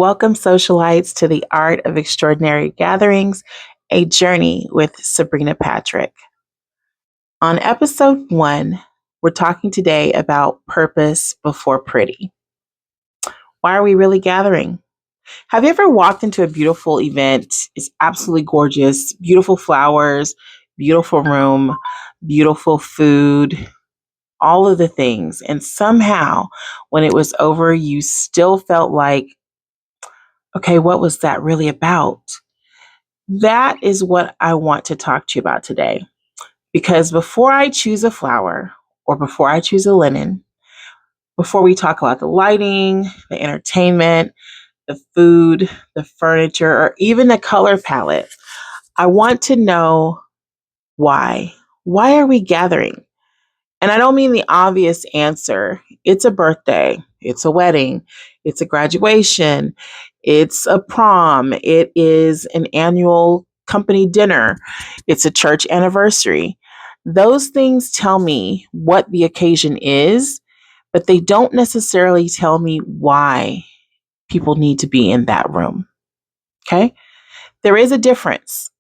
Welcome, socialites, to the Art of Extraordinary Gatherings, a journey with Sabrina Patrick. On episode 1, we're talking today about purpose before pretty. Why are we really gathering? Have you ever walked into a beautiful event? It's absolutely gorgeous, beautiful flowers, beautiful room, beautiful food, all of the things. And somehow, when it was over, you still felt like, okay, what was that really about? That is what I want to talk to you about today. Because before I choose a flower or before I choose a linen, before we talk about the lighting, the entertainment, the food, the furniture, or even the color palette, I want to know why. Why are we gathering? And I don't mean the obvious answer. It's a birthday, it's a wedding, it's a graduation, it's a prom, it is an annual company dinner, it's a church anniversary. Those things tell me what the occasion is, but they don't necessarily tell me why people need to be in that room. Okay? There is a difference.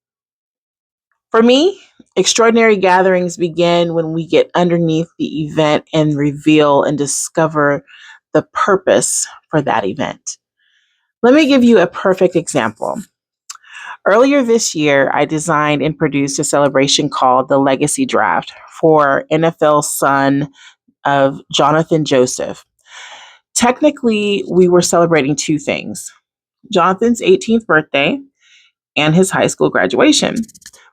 For me, extraordinary gatherings begin when we get underneath the event and reveal and discover the purpose for that event. Let me give you a perfect example. Earlier this year, I designed and produced a celebration called the Legacy Draft for NFL son of Jonathan Joseph. Technically, we were celebrating two things: Jonathan's 18th birthday and his high school graduation.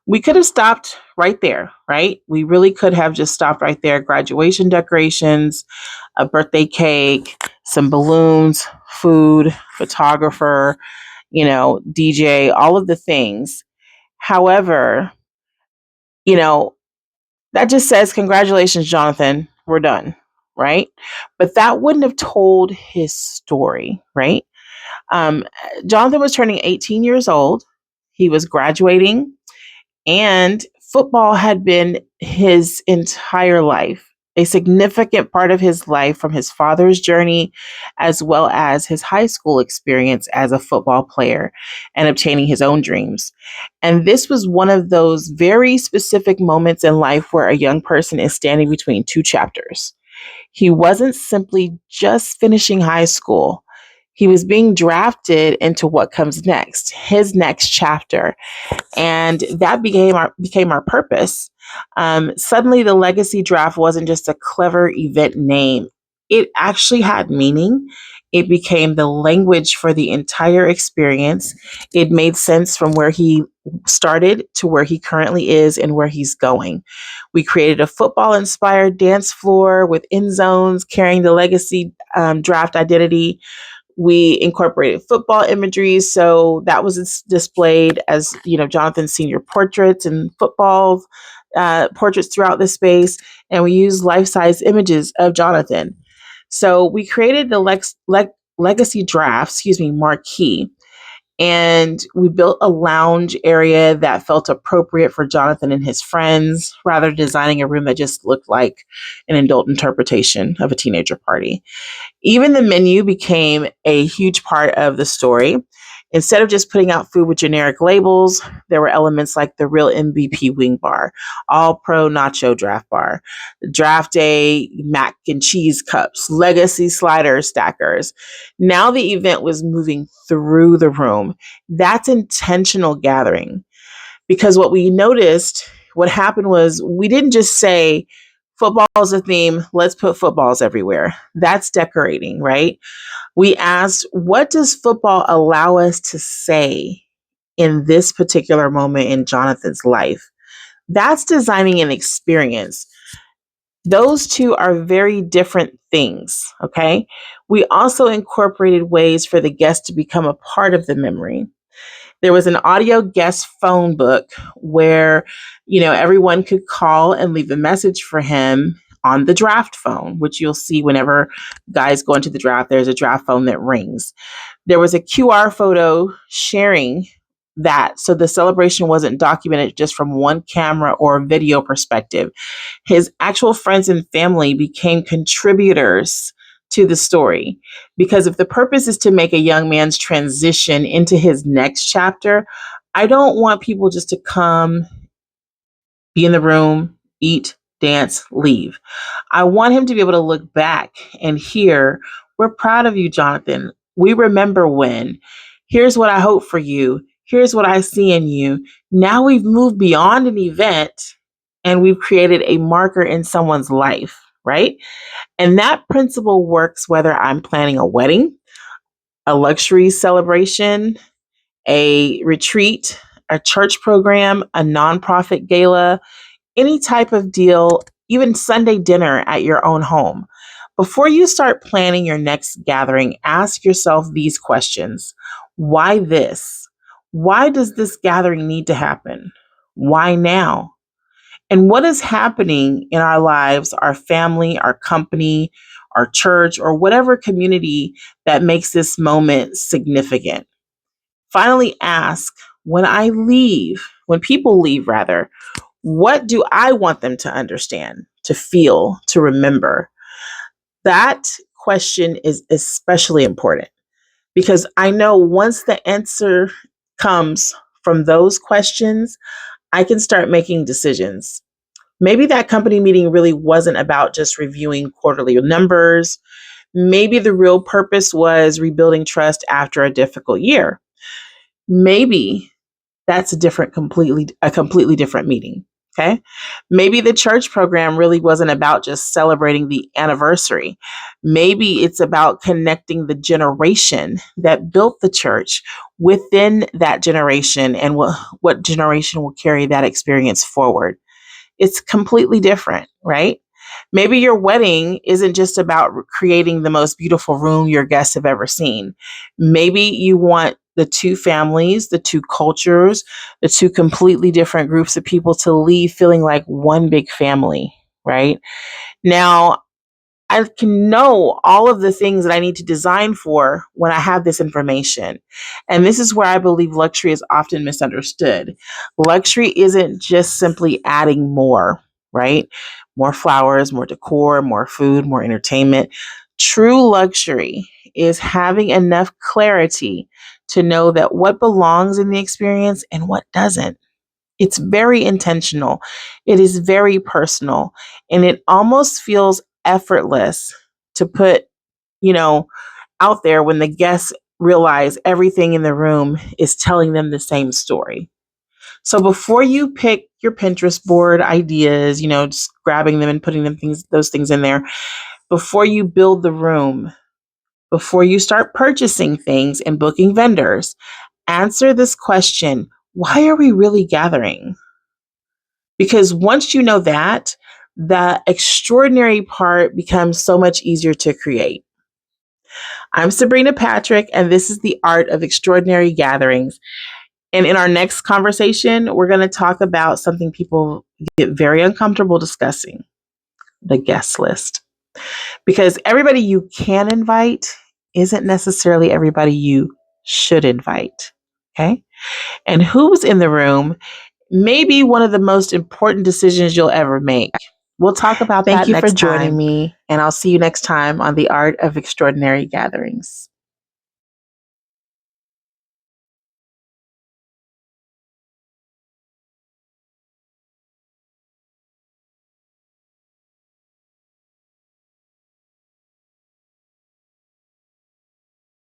We could have stopped right there, right? We really could have just stopped right there. Graduation decorations, a birthday cake, some balloons, food, photographer, DJ, all of the things. However, you know, that just says, congratulations, Jonathan, we're done, right? But that wouldn't have told his story, right? Um, Jonathan was turning 18 years old. He was graduating, and football had been his entire life, a significant part of his life, from his father's journey, as well as his high school experience as a football player and obtaining his own dreams. And this was one of those very specific moments in life where a young person is standing between two chapters. He wasn't simply just finishing high school. He was being drafted into what comes next, his next chapter, and that became our purpose. Suddenly, the Legacy Draft wasn't just a clever event name; it actually had meaning. It became the language for the entire experience. It made sense from where he started to where he currently is and where he's going. We created a football inspired dance floor with end zones carrying the Legacy Draft identity. We incorporated football imagery, so that was displayed as Jonathan's senior portraits and football portraits throughout the space, and we used life-size images of Jonathan. So we created the Legacy Draft, marquee, and we built a lounge area that felt appropriate for Jonathan and his friends, rather than designing a room that just looked like an adult interpretation of a teenager party. Even the menu became a huge part of the story. Instead of just putting out food with generic labels, there were elements like the real MVP wing bar, all pro nacho draft bar, draft day mac and cheese cups, legacy slider stackers. Now the event was moving through the room. That's intentional gathering, because what happened was we didn't just say, football is a theme, let's put footballs everywhere. That's decorating, right? We asked, what does football allow us to say in this particular moment in Jonathan's life? That's designing an experience. Those two are very different things, okay? We also incorporated ways for the guest to become a part of the memory. There was an audio guest phone book where, everyone could call and leave a message for him on the draft phone, which you'll see whenever guys go into the draft, there's a draft phone that rings. There was a QR photo sharing that, so the celebration wasn't documented just from one camera or video perspective. His actual friends and family became contributors to the story. Because if the purpose is to make a young man's transition into his next chapter, I don't want people just to come, be in the room, eat, dance, leave. I want him to be able to look back and hear, we're proud of you, Jonathan. We remember when. Here's what I hope for you. Here's what I see in you. Now we've moved beyond an event and we've created a marker in someone's life, right? And that principle works whether I'm planning a wedding, a luxury celebration, a retreat, a church program, a nonprofit gala, any type of deal, even Sunday dinner at your own home. Before you start planning your next gathering, ask yourself these questions. Why this? Why does this gathering need to happen? Why now? And what is happening in our lives, our family, our company, our church, or whatever community that makes this moment significant? Finally, ask, when people leave, rather, what do I want them to understand, to feel, to remember? That question is especially important because I know once the answer comes from those questions, I can start making decisions. Maybe that company meeting really wasn't about just reviewing quarterly numbers. Maybe the real purpose was rebuilding trust after a difficult year. Maybe that's a completely different meeting. Okay. Maybe the church program really wasn't about just celebrating the anniversary. Maybe it's about connecting the generation that built the church within that generation and what generation will carry that experience forward. It's completely different, right? Maybe your wedding isn't just about creating the most beautiful room your guests have ever seen. Maybe you want the two families, the two cultures, the two completely different groups of people to leave feeling like one big family, right? Now, I can know all of the things that I need to design for when I have this information. And this is where I believe luxury is often misunderstood. Luxury isn't just simply adding more, right? More flowers, more decor, more food, more entertainment. True luxury is having enough clarity to know that what belongs in the experience and what doesn't. It's very intentional. It is very personal. And it almost feels effortless to put, you know, out there when the guests realize everything in the room is telling them the same story. So before you pick your Pinterest board ideas, just grabbing them and putting those things in there, before you build the room, before you start purchasing things and booking vendors, answer this question: why are we really gathering? Because once you know that, the extraordinary part becomes so much easier to create. I'm Sabrina Patrick, and this is the Art of Extraordinary Gatherings. And in our next conversation, we're going to talk about something people get very uncomfortable discussing: the guest list. Because everybody you can invite isn't necessarily everybody you should invite. Okay. And who's in the room may be one of the most important decisions you'll ever make. We'll talk about that next time. Thank you for joining me, and I'll see you next time on the Art of Extraordinary Gatherings.